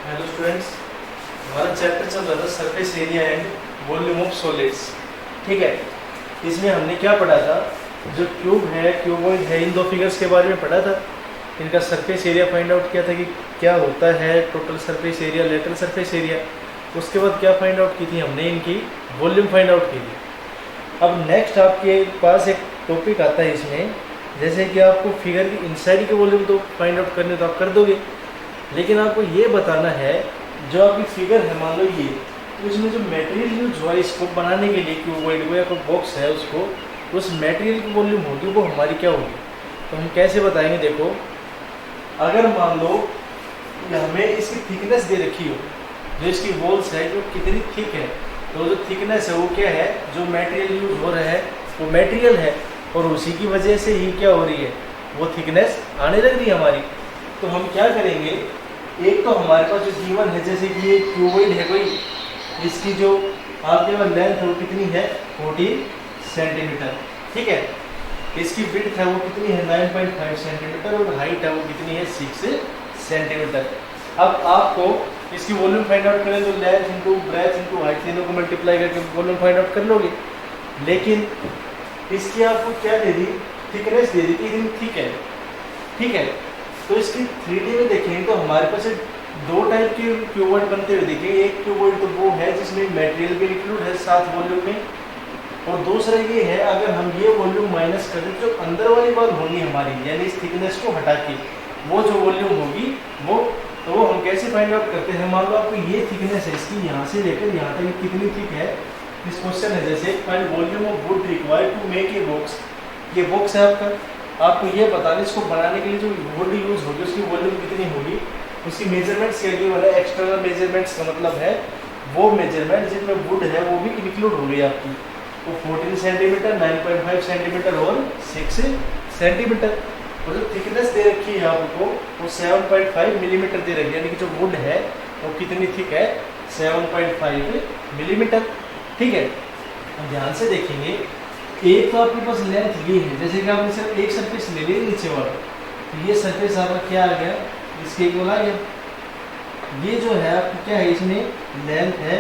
Hello students, हमारा chapter चल रहा था surface area and volume of solids. ठीक है, इसमें हमने क्या पढ़ा था? जो क्यूब है, क्यूबॉइड है, इन दो फिगर्स के बारे में पढ़ा था। इनका सरफेस एरिया फाइंड आउट किया था कि क्या होता है total surface area, lateral surface area. उसके बाद क्या फाइंड आउट की थी हमने? इनकी वॉल्यूम फाइंड आउट की थी। अब नेक्स्ट आपके पास एक टॉपिक आता है इसमें, जैसे कि आपको फिगर की इनसाइड की वॉल्यूम तो फाइंड आउट करने तो आप कर दोगे, लेकिन आपको ये बताना है जो आपकी फिगर है, मान लो ये, तो इसमें जो मटेरियल यूज हुआ इसको बनाने के लिए, क्यूबॉइड को या कोई बॉक्स है उसको, उस मटेरियल की वॉल्यूम होगी वो हमारी क्या होगी? तो हम कैसे बताएंगे? देखो, अगर मान लो हमें इसकी थिकनेस दे रखी हो, जो इसकी वॉल्स है जो कितनी थिक है, तो जो थिकनेस है वो क्या है? जो मटेरियल यूज हो रहा है वो मटेरियल है, और उसी की वजह से ही क्या हो रही है? वो थिकनेस आने लग रही है हमारी। तो हम क्या करेंगे? एक तो हमारे पास जो गिवन है, जैसे कि ये क्यूबॉइड है कोई, इसकी जो आपके पास लेंथ है वो कितनी है? 14 सेंटीमीटर। ठीक है, इसकी विड्थ है वो कितनी है? 9.5 सेंटीमीटर, और हाइट है वो कितनी है? 6 सेंटीमीटर। अब आपको इसकी वॉल्यूम फाइंड आउट करें तो length into breadth into height तीनों को मल्टीप्लाई करके वॉल्यूम फाइंड आउट कर लोगे। लेकिन इसकी आपको क्या दे दी? थिकनेस दे दी कि इतनी थिक है। ठीक है, तो इसकी 3D में देखेंगे तो हमारे पास दो टाइप के क्यूबॉइड बनते हुए देखेंगे। एक क्यूबॉइड तो वो है जिसमें मटेरियल भी इंक्लूड है साथ वॉल्यूम में, और दूसरा ये है अगर हम ये वॉल्यूम माइनस कर दें, जो अंदर वाली बात होगी हमारी, यानी इस थिकनेस को हटा के वो जो वॉल्यूम होगी वो, तो वो हम कैसे फाइंड आउट करते हैं? मान लो आपको ये थिकनेस है इसकी, यहाँ से लेकर यहाँ तक कितनी थिक है। इस क्वेश्चन है जैसे find volume of wood required to make a box. ये बॉक्स है आपको ये बताना, इसको बनाने के लिए जो वुड यूज होगी उसकी वॉल्यूम कितनी होगी, उसकी मेजरमेंट्स क्या गिवन है। एक्सटर्नल मेजरमेंट्स का मतलब है वो मेजरमेंट जिनमें वुड है वो भी इंक्लूड हो गई आपकी। तो 14 सेंटीमीटर, 9.5 सेंटीमीटर और 6 सेंटीमीटर। और जो थिकनेस दे रखी है आपको वो 7.5 मिलीमीटर दे रखी है, यानी कि जो वुड है वो कितनी थिक है? 7.5 मिलीमीटर। ठीक है, ध्यान से देखेंगे, एक तो आपके पास लेंथ ये है, जैसे कि आपने सिर्फ एक सरफेस ले ली नीचे वाला, तो ये सरफेस आपका क्या आ गया? इसके इक्वल आ गया। ये जो है आपकी क्या है? इसमें लेंथ है,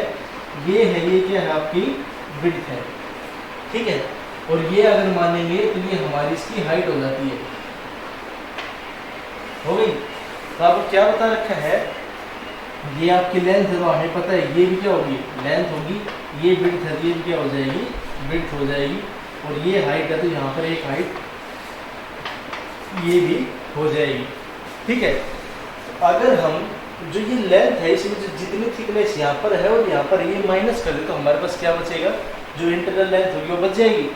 ये है, ये क्या है? आपकी विड्थ है। ठीक है, और ये अगर मानेंगे तो ये हमारी इसकी हाइट हो जाती है। हो गई? तो आपको क्या बता रखा है? ये आपकी लेंथ है, तो हमें पता है ये भी क्या होगी? लेंथ होगी। ये विड्थ है, ये भी क्या हो जाएगी? विड्थ हो जाएगी। और ये हाइट है, तो यहाँ पर एक हाइट ये भी हो जाएगी। ठीक है, अगर हम जो ये लेंथ है इसमें जो जितनी थिकनेस यहाँ पर है और यहाँ पर ये माइनस कर दे तो हमारे पास क्या बचेगा? जो इंटरनल लेंथ होगी वो बच जाएगी।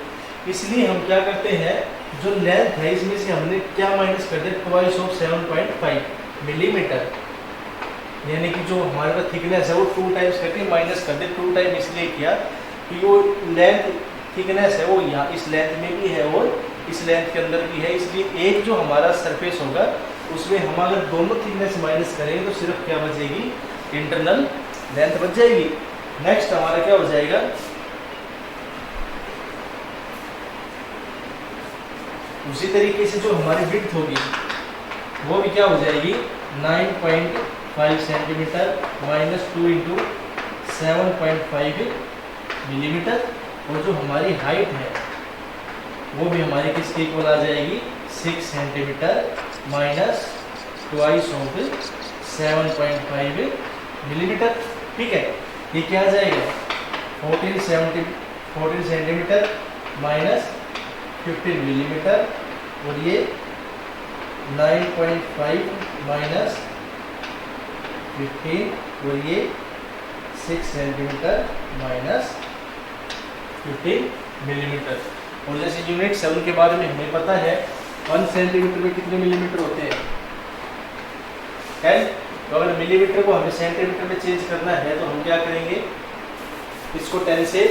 इसलिए हम क्या करते हैं, जो लेंथ है इसमें से हमने क्या माइनस कर दिया? ट्वाइस ऑफ 7.5 मिलीमीटर, यानी कि जो हमारे पास थिकनेस है वो 2 टाइम्स करके माइनस कर दे। 2 टाइम इसलिए किया कि वो लेंथ थिकनेस है वो यहाँ इस लेंथ में भी है और इस लेंथ के अंदर भी है, इसलिए एक जो हमारा सरफेस होगा उसमें हम अगर दोनों थिकनेस माइनस करेंगे तो सिर्फ क्या बचेगी? इंटरनल लेंथ बच जाएगी। नेक्स्ट हमारा क्या हो जाएगा? उसी तरीके से जो हमारी विड्थ होगी वो भी क्या हो जाएगी? 9.5 सेंटीमीटर माइनस 2 इंटू 7.5 मिलीमीटर, और जो हमारी हाइट है वो भी हमारी किसके इक्वल आ जाएगी? 6 centimetre minus twice of 7.5 millimetre. ठीक है, ये क्या आ जाएगा? 14 सेंटीमीटर माइनस 15 मिलीमीटर, और ये 9.5 माइनस 15, और ये 6 सेंटीमीटर माइनस 15 मिलीमीटर। और जैसे यूनिट 7 के बारे में हमें पता है 1 सेंटीमीटर में कितने मिलीमीटर होते हैं? 10। तो अगर मिलीमीटर को हमें सेंटीमीटर में चेंज करना है तो हम क्या करेंगे? इसको 10 से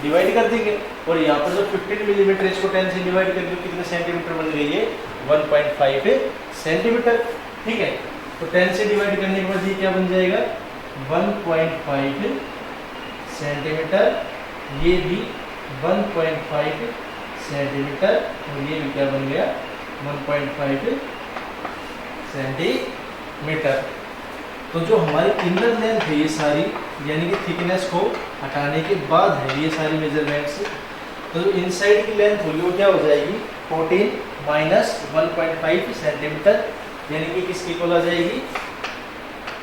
डिवाइड कर देंगे, और यहाँ पर जो 15 मिलीमीटर इसको 10 से डिवाइड करके कितने सेंटीमीटर बन गई है? 1.5 सेंटीमीटर। ठीक है, तो 10 से डिवाइड करने के बाद ये क्या बन जाएगा? 1.5 सेंटीमीटर, ये भी 1.5 सेंटीमीटर, और ये भी क्या बन गया? 1.5 सेंटीमीटर। तो जो हमारी इनर लेंथ है ये सारी, यानी कि थिकनेस को हटाने के बाद है ये सारी मेजरमेंट्स, तो जो इनसाइड की लेंथ होगी वो क्या हो जाएगी 14 माइनस 1.5 सेंटीमीटर, यानी कि किसकी इक्वल आ जाएगी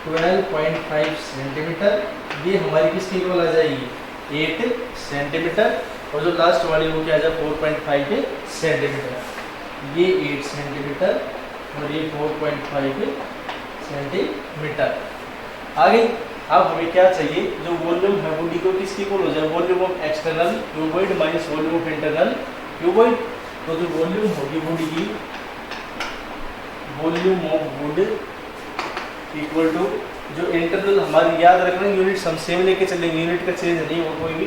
12.5 सेंटीमीटर। ये हमारी किसकी इक्वल आ जाएगी 8 सेंटीमीटर, और जो लास्ट वाली वो क्या आ जाए 4.5 सेंटीमीटर। ये 8 सेंटीमीटर और ये 4.5 सेंटीमीटर। आगे अब हमें क्या चाहिए, जो वॉल्यूम है बॉडी को किसकी इक्वल हो जाए, volume of external cuboid minus volume of internal cuboid. तो जो वॉल्यूम होगी बॉडी की, volume of wood equal to जो इंटरनल, हमारी याद रखना यूनिट हम सेम लेके चलेंगे, यूनिट का चेंज नहीं होगा कोई भी।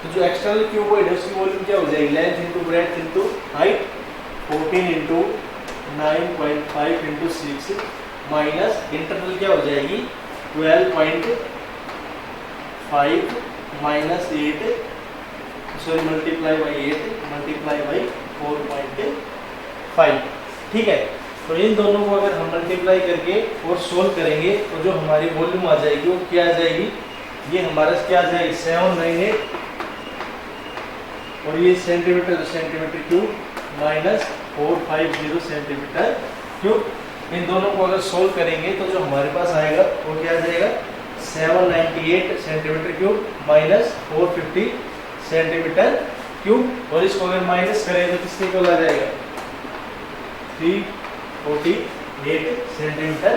तो जो एक्सटर्नल क्यूबॉइड है उसकी वॉल्यूम क्या हो जाएगी length into breadth into height, 14 into 9.5 into 6 minus internal क्या हो जाएगी 12.5 minus 8 sorry multiply by 8 multiply by 4.5। ठीक है, तो इन दोनों को अगर हम मल्टीप्लाई करके और सोल्व करेंगे तो जो हमारी वॉल्यूम आ जाएगी वो क्या आ जाएगी, ये हमारा क्या आ जाएगी 798, और ये centimetre centimetre cube minus 450 centimetre cube. इन दोनों को अगर सोल्व करेंगे तो जो हमारे पास आएगा वो क्या आ जाएगा 798 centimetre cube minus 450 centimetre cube, और इसको अगर माइनस करें तो किसके इक्वल आ जाएगा 348 सेंटीमीटर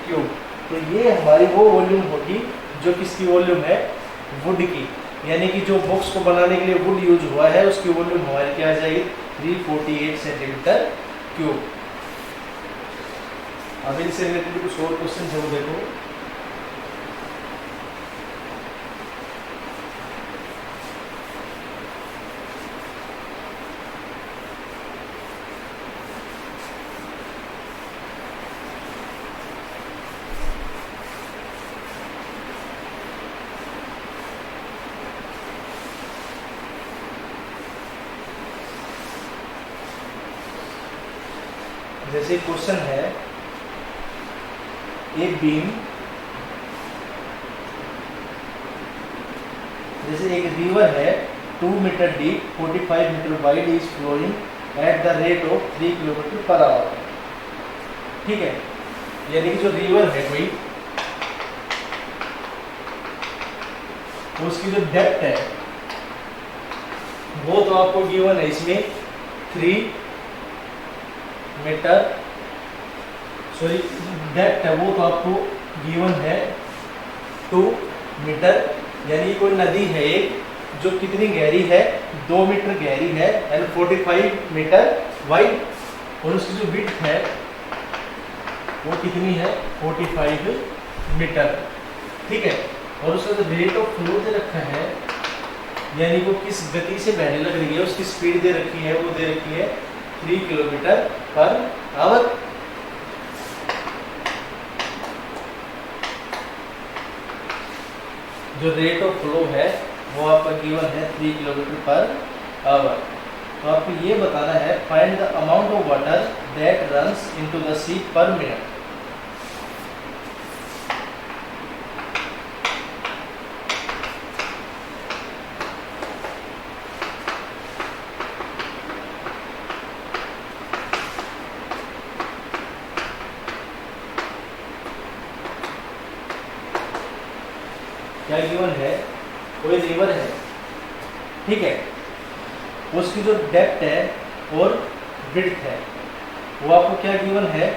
क्यूब। तो ये हमारी वो वॉल्यूम होगी जो किसकी वॉल्यूम है वुड की, यानी कि जो बॉक्स को बनाने के लिए वुड यूज हुआ है उसकी वॉल्यूम हमारी क्या आ जाएगी 348 सेंटीमीटर क्यूब। अब इनसे रिलेटेड कुछ और क्वेश्चन है वो देखो। जैसे क्वेश्चन है एक बीम, जैसे एक रिवर है 2 meter deep 45 meter wide is flowing at the rate of 3 kilometer per hour. ठीक है, यानी कि जो रिवर है कोई, उसकी जो डेप्थ है वो तो आपको गिवन है इसमें 3 मीटर, सॉरी डेप्थ है वो तो आपको गिवन है 2 मीटर, यानी कोई नदी है एक जो कितनी गहरी है 2 मीटर गहरी है एंड 45 मीटर वाइड, और उसकी जो विड्थ है वो कितनी है 45 मीटर। ठीक है, और उसका जो रेट ऑफ फ्लो दे रखा है, यानी वो किस गति से बहने लग रही है उसकी स्पीड दे रखी है, वो दे रखी है 3 किलोमीटर पर आवर। जो रेट ऑफ फ्लो है वो आपका गिवन है 3 किलोमीटर पर आवर। तो आपको ये बताना है find the amount of water that runs into the sea per minute. क्या गिवन है, कोई रिवर है, ठीक है, उसकी जो डेप्थ है और विड्थ है वो आपको क्या गिवन है,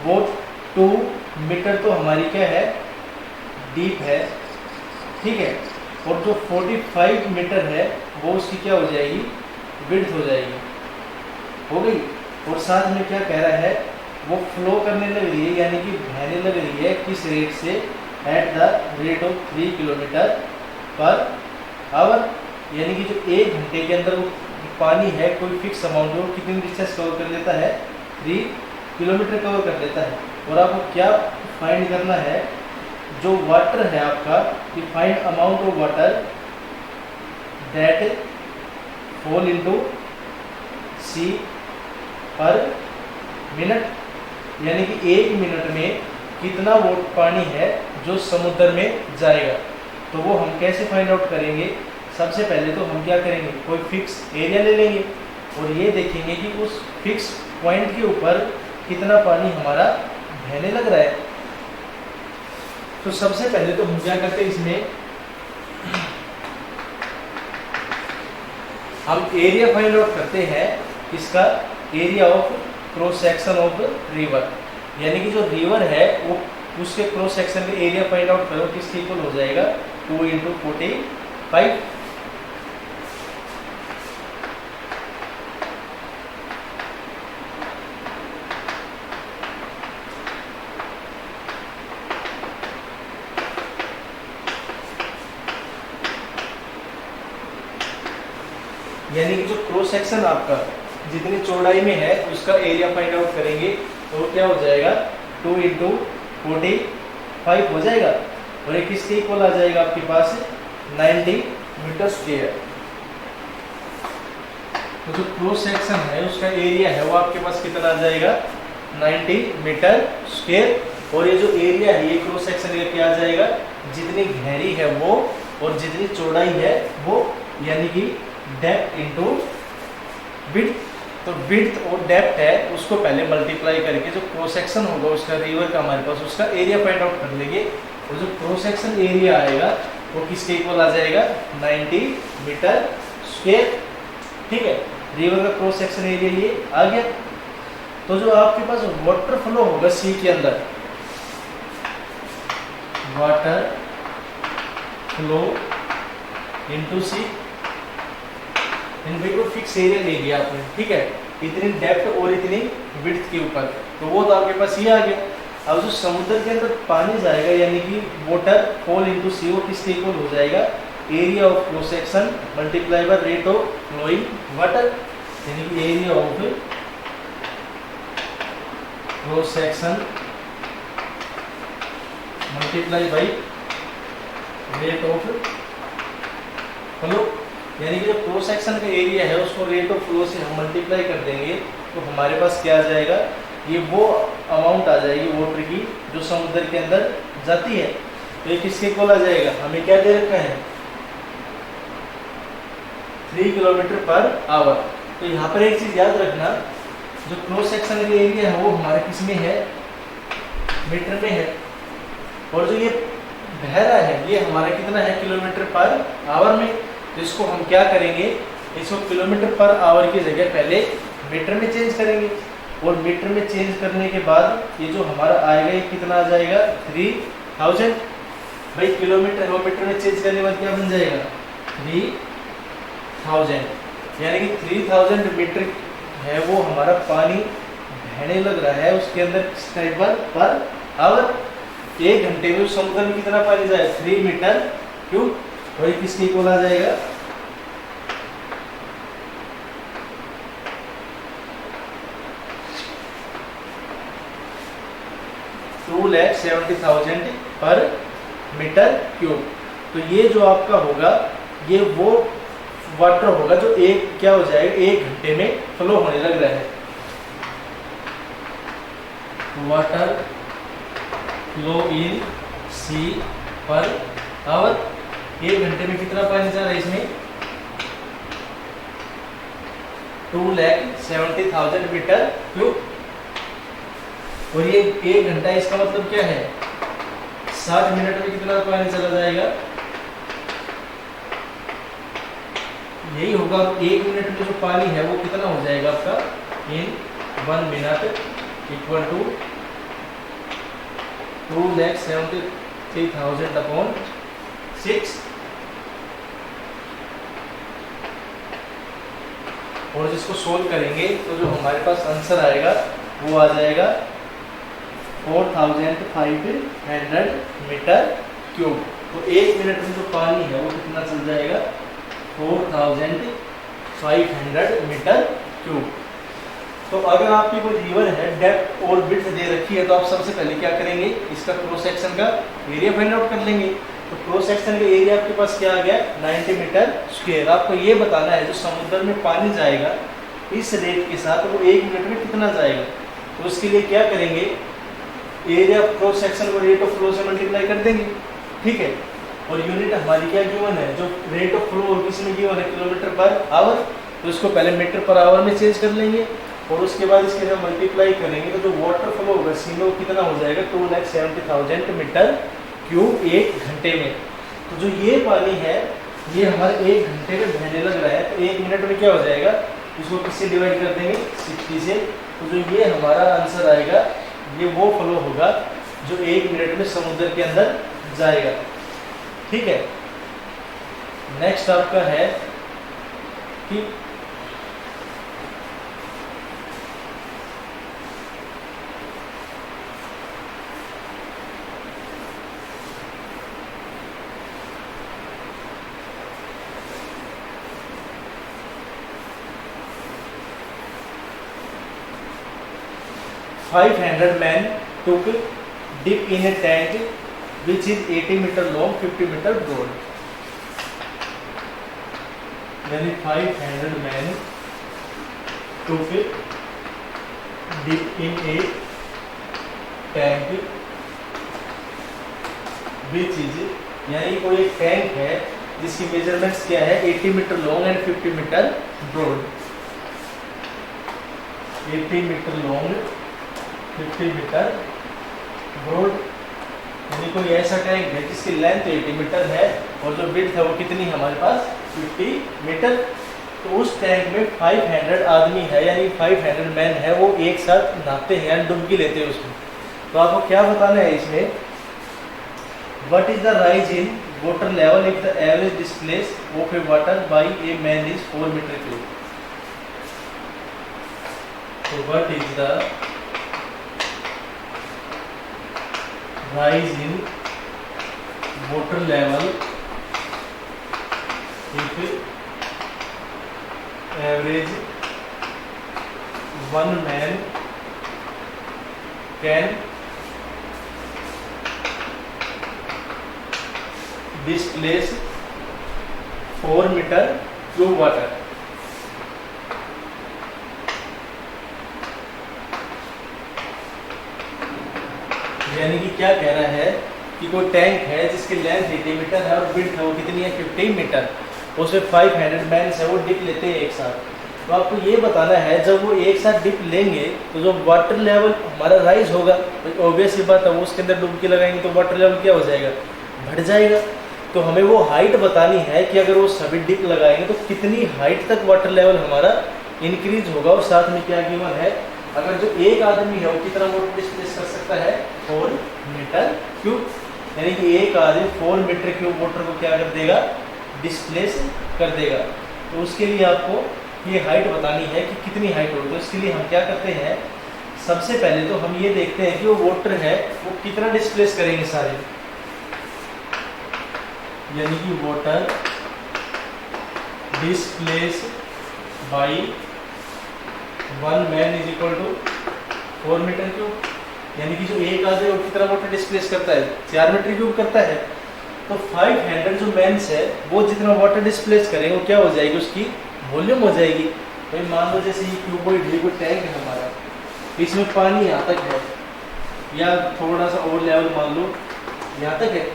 वो 2 मीटर तो हमारी क्या है डीप है। ठीक है, और जो 45 मीटर है वो उसकी क्या हो जाएगी विड्थ हो जाएगी, हो गई। और साथ में क्या कह रहा है, वो फ्लो करने लग रही है, यानी कि बहने लग रही है किस रेट से, eight the rate of 3 kilometer per our, यानी कि जो 1 घंटे के अंदर वो पानी है कोई फिक्स अमाउंट में वो कितनी डिस्टेंस कवर कर लेता है 3 किलोमीटर कवर कर लेता है। और आपको क्या फाइंड करना है, जो वाटर है आपका, कि find amount of water that fall into sea per minute. यानी कि 1 मिनट में कितना वो पानी है जो समुद्र में जाएगा। तो वो हम कैसे फाइंड आउट करेंगे? सबसे पहले तो हम क्या करेंगे, कोई फिक्स एरिया ले लेंगे और ये देखेंगे कि उस फिक्स पॉइंट के ऊपर कितना पानी हमारा बहने लग रहा है। तो सबसे पहले तो हम क्या करते हैं, इसमें हम एरिया फाइंड आउट करते हैं, इसका area of cross section of river, यानी कि जो रिवर है वो उसके क्रॉस सेक्शन का एरिया फाइंड आउट करो, किसके इक्वल हो जाएगा 2 × 45। यानी कि जो क्रॉस सेक्शन आपका जितनी चौड़ाई में है उसका एरिया फाइंड आउट करेंगे तो क्या हो जाएगा 2 × 45 हो जाएगा और एक किसके इक्वल आ जाएगा आपके पास 90 मीटर स्क्वायर। तो जो क्रॉस सेक्शन है उसका एरिया है वो आपके पास कितना आ जाएगा 90 मीटर स्क्वायर और ये जो एरिया है ये क्रॉस सेक्शन का क्या आ जाएगा, जितनी गहरी है वो और जितनी चौड़ाई है वो, यानी कि डेप्थ इनटू विड्थ। तो विड्थ और डेप्थ है उसको पहले मल्टीप्लाई करके जो क्रॉस सेक्शन होगा उसका रिवर का हमारे पास उसका एरिया फाइंड आउट कर लेंगे और जो क्रॉस सेक्शन एरिया आएगा वो किसके इक्वल आ जाएगा 90 मीटर स्क्वायर। ठीक है, रिवर का क्रॉस सेक्शन एरिया ये आ गया। तो जो आपके पास वाटर फ्लो होगा सी के अंदर, वाटर फ्लो इनटू सी, इन बिल्कुल फिक्स एरिया ले लिया आपने, ठीक है, इतनी डेप्थ और इतनी विड्थ के ऊपर, तो वो तो आपके पास ये आ गया। अब जो समुद्र के अंदर पानी जाएगा यानी कि वाटर फॉल इनटू सी, वो किसके इक्वल हो जाएगा area of cross section multiply by rate of flowing water, यानी कि area of cross section multiply by rate of flow, यानी कि जो क्रॉस सेक्शन का एरिया है उसको रेट ऑफ फ्लो से हम मल्टीप्लाई कर देंगे तो हमारे पास क्या आ जाएगा, ये वो अमाउंट आ जाएगी वाटर की जो समुद्र के अंदर जाती है। तो ये किसके इक्वल आ जाएगा, हमें क्या दे रखा है 3 किलोमीटर पर आवर। तो यहाँ पर एक चीज याद रखना, जो क्रॉस सेक्शन का एरिया है वो हमारे किस में है, मीटर में है, और जो ये बह रहा है ये हमारा कितना है किलोमीटर पर आवर में। तो इसको हम क्या करेंगे, इसको किलोमीटर पर आवर की जगह पहले मीटर में चेंज करेंगे और मीटर में चेंज करने के बाद ये जो हमारा आएगा ये कितना आ जाएगा 3000। भाई किलोमीटर और मीटर में चेंज करने के बाद क्या बन जाएगा 3000, यानी कि 3000 मीटर है वो हमारा पानी बहने लग रहा है उसके अंदर पर आवर। 1 घंटे में समुद्र में कितना पानी जाएगा 3 मीटर क्यूब, वही किसके इक्वल आ जाएगा 2,70,000 पर मीटर क्यूब। तो ये जो आपका होगा ये वो वाटर होगा जो एक क्या हो जाएगा 1 घंटे में फ्लो होने लग रहा है। Water flow in C per hour, 1 घंटे में कितना पानी जा रहा है इसमें 2,70,000 मीटर क्यूब, और ये 1 घंटा इसका मतलब क्या है 60 मिनट में कितना पानी चला जाएगा, यही होगा 1 मिनट में जो पानी है वो कितना हो जाएगा आपका इन 1 मिनट इक्वल टू 2,73,000 अपॉन 6। और जिसको सोल्व करेंगे तो जो हमारे पास आंसर आएगा वो आ जाएगा 4,500 मीटर क्यूब। तो 1 मिनट में जो पानी है वो कितना चल जाएगा 4,500 मीटर क्यूब। तो अगर आपकी कोई रिवर है डेप्थ और विड्थ दे रखी है तो आप सबसे पहले क्या करेंगे, इसका क्रॉस सेक्शन का एरिया फाइंड आउट कर लेंगे। तो क्रॉस सेक्शन का एरिया आपके पास क्या आ गया 90 मीटर स्क्वायर। आपको ये बताना है जो समुद्र में पानी जाएगा इस रेट के साथ वो 1 मिनट में कितना जाएगा। तो उसके लिए क्या करेंगे, एरिया ऑफ क्रॉस सेक्शन को रेट ऑफ फ्लो से मल्टीप्लाई कर देंगे, ठीक है। और यूनिट हमारी क्या गिवन है, जो रेट ऑफ फ्लो होगी इसमें गिवन है किलोमीटर पर आवर, तो इसको पहले मीटर पर आवर में चेंज कर लेंगे और उसके बाद इसके जब मल्टीप्लाई करेंगे तो जो वाटर फ्लो होगा सी में वो कितना हो जाएगा 2,70,000 मीटर क्यूब एक घंटे में। तो जो ये पानी है ये हमारे एक घंटे में बहने लग रहा है, तो एक मिनट में क्या हो जाएगा, इसको किससे डिवाइड कर देंगे 60 से, तो जो ये हमारा आंसर आएगा ये वो फ्लो होगा जो एक मिनट में समुद्र के अंदर जाएगा, ठीक है। नेक्स्ट आपका है कि $500 men took dip in a tank which is 80 meter long, 50 meter broad. यानी 500 men took dip in a tank which is, यानी कोई एक टैंक है जिसकी मेजरमेंट्स क्या है 80 meter long and 50 meter broad, 80 meter long 50 meter broad, यानी कोई ऐसा टैंक है जिसकी लेंथ 80 मीटर है और जो विड्थ है वो कितनी है हमारे पास 50 मीटर। तो उस टैंक में 500 आदमी है यानी 500 मैन है, वो एक साथ नहाते हैं यानी डुबकी लेते हैं उसमें। तो आपको क्या बताना है इसमें, what is the rise in water level if the average displace of a water by a man is 4 metre cube. तो what is the rise in water level if average one man can displace 4 meter cube water। यानी कि क्या कह रहा है कि कोई tank है जिसकी लेंथ 80 मीटर है और विड्थ है वो कितनी है 50 मीटर, उसमें 500 मैन्स है वो डिप लेते हैं एक साथ। तो आपको ये बताना है जब वो एक साथ डिप लेंगे तो जो वाटर लेवल हमारा राइज होगा, तो ऑब्वियस ही बात है वो उसके अंदर डुबकी लगाएंगे तो वाटर लेवल क्या हो जाएगा, बढ़ जाएगा। तो हमें वो हाइट बतानी है कि अगर वो सभी डिप लगाएंगे तो कितनी हाइट तक वाटर लेवल हमारा इंक्रीज होगा। और साथ में क्या गिवन है, अगर जो एक आदमी है वो कितना वाटर डिस्प्लेस कर सकता है 4 मीटर क्यूब, यानी कि एक आदमी 4 मीटर क्यूब वाटर को क्या कर देगा, डिस्प्लेस कर देगा। तो उसके लिए आपको ये हाइट बतानी है कि कितनी हाइट होगी। तो इसके लिए हम क्या करते हैं, सबसे पहले तो हम ये देखते हैं कि वो वाटर है वो कितना डिस्प्लेस करेंगे सारे, यानी कि water displace by 1 man is equal to 4 metre cube, यानी कि जो एक आदमी वो कितना वाटर डिस्प्लेस करता है 4 मीटर क्यूब करता है। तो 500 जो मैन्स है वो जितना वाटर डिस्प्लेस करेंगे वो क्या हो जाएगी, उसकी वॉल्यूम हो जाएगी। भाई मान लो जैसे ये क्यूबॉइड है, कोई टैंक है हमारा, इसमें पानी यहाँ तक है या थोड़ा सा और लेवल मान लो यहाँ तक है,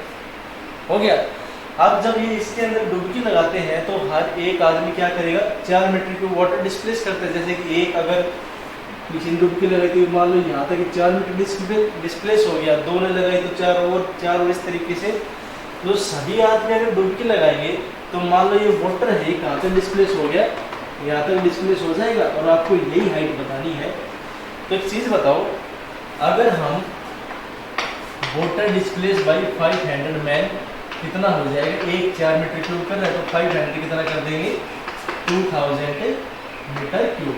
हो गया। अब जब ये इसके अंदर डुबकी लगाते हैं तो हर एक आदमी क्या करेगा 4 मीटर क्यूब वाटर डिस्प्लेस करता है। जैसे कि एक अगर किसी ने डुबकी लगाई तो मान लो यहाँ तक 4 मीटर डिस्प्लेस हो गया, 2 ने लगाई तो 4 और इस तरीके से। तो सभी आदमी अगर डुबकी लगाएंगे तो मान लो ये वाटर है कहाँ तक डिस्प्लेस हो गया, यहाँ तक डिस्प्लेस हो जाएगा और आपको यही हाइट बतानी है। तो एक चीज़ बताओ, अगर हम वाटर डिस्प्लेस बाई 500 मैन कितना हो जाएगा, एक 4 मीटर क्यूब कर रहा है तो 500 कितना कर देंगे 2000 मीटर क्यूब।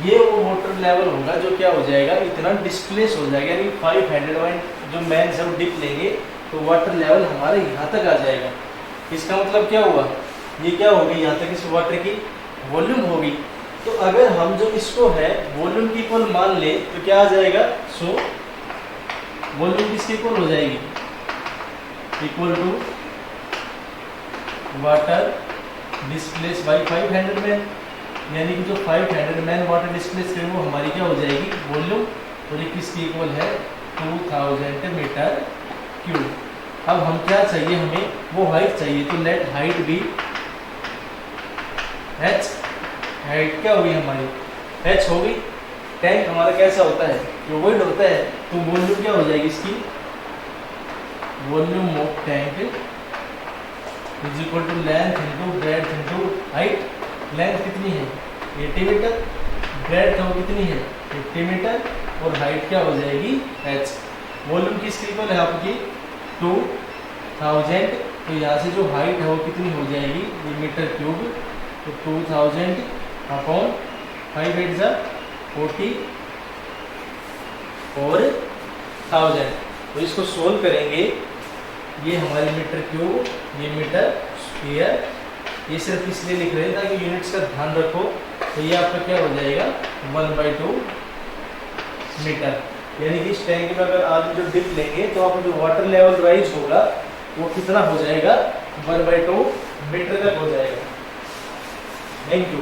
ये वो वाटर लेवल होगा जो क्या हो जाएगा, इतना डिस्प्लेस हो जाएगा, यानी 500 जो मैन है वो डिप लेंगे तो वाटर लेवल हमारे यहाँ तक आ जाएगा। इसका मतलब क्या हुआ, ये क्या होगी यहाँ तक इस वाटर की वॉल्यूम होगी। तो अगर हम जो इसको है वॉल्यूम की इक्वल मान ले तो क्या आ जाएगा, सो वॉल्यूम किसकी इक्वल हो जाएगी, equal to water displace by 500 man. यानी कि जो 500 मैन वाटर डिस्प्लेस है वो हमारी क्या हो जाएगी वॉल्यूम, और ये किसकी इक्वल है 2000 मीटर क्यूब। अब हम क्या चाहिए, हमें वो हाइट चाहिए, तो लेट हाइट भी h, हाइट क्या होगी हमारी h हो गई। टैंक हमारा कैसा होता है, क्यूबॉइड होता है, तो वॉल्यूम क्या हो जाएगी इसकी, volume of tank is equal to length into breadth into height. Length कितनी है 80 मीटर, ब्रेड्थ वो कितनी है 50 मीटर, और हाइट क्या हो जाएगी h। वॉल्यूम किसकी इक्वल है आपकी 2000, तो यहाँ से जो हाइट है वो कितनी हो जाएगी ये मीटर क्यूब, तो 2000 अपॉन 5 8 जा 40 और 1000। तो इसको सोल्व करेंगे, ये हमारे मीटर क्यूब, ये मीटर स्क्वायर, ये सिर्फ इसलिए लिख रहे हैं ताकि यूनिट्स का ध्यान रखो। तो ये आपका क्या हो जाएगा 1/2 मीटर। यानी कि इस टैंक में अगर आप जो डिप लेंगे तो आपका जो वाटर लेवल राइज होगा वो कितना हो जाएगा 1/2 मीटर तक हो जाएगा। Thank you.